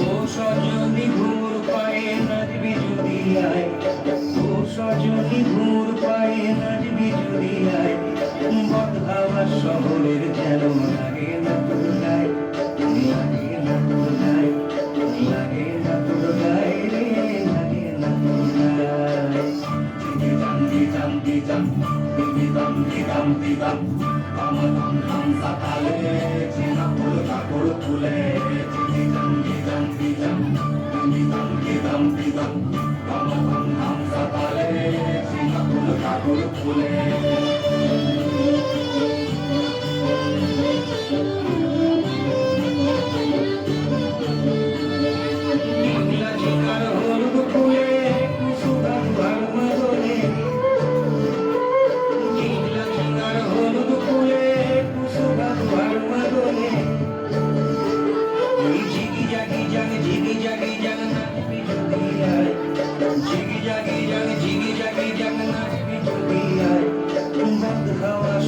ও সজনী ঘুর পায়ে নাচবি যদি আয়, ও সজনী ঘুর পায়ে নাচবি যদি আয়, বদহাওয়া শহরের যেন লাগে না তোর গায়ে, লাগে না তোর গায়ে, লাগে না তোর গায়ে রে, লাগে না তোর গায়ে। দিদাম দিদাম দিদাম দিদাম দিদাম দিদাম আমাদম হামসা তালে চিনা ফুল কাপড় খুলে, দিদাম দিদাম দিদাম দিদাম দিদাম দিদাম আমাদম হামসা তালে চিনা ফুল কাপড় খুলে।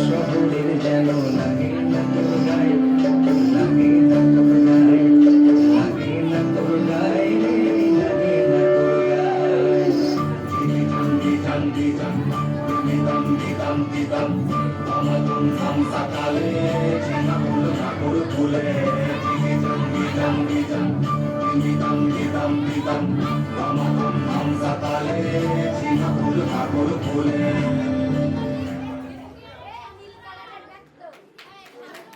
শহরের যেন লাগে না তোর গায়ে, লাগে না তোর গায়ে, লাগে না তোর গায়ে রে, লাগে না তোর গায়ে। দিদাম দিদাম দিদাম দিদাম দিদাম দিদাম আমাদম হামসা তালে চিনা ফুল কাপড় খুলে, দিদাম দিদাম দিদাম দিদাম দিদাম দিদাম আমাদম হামসা তালে চিনা ফুল কাপড় খুলে।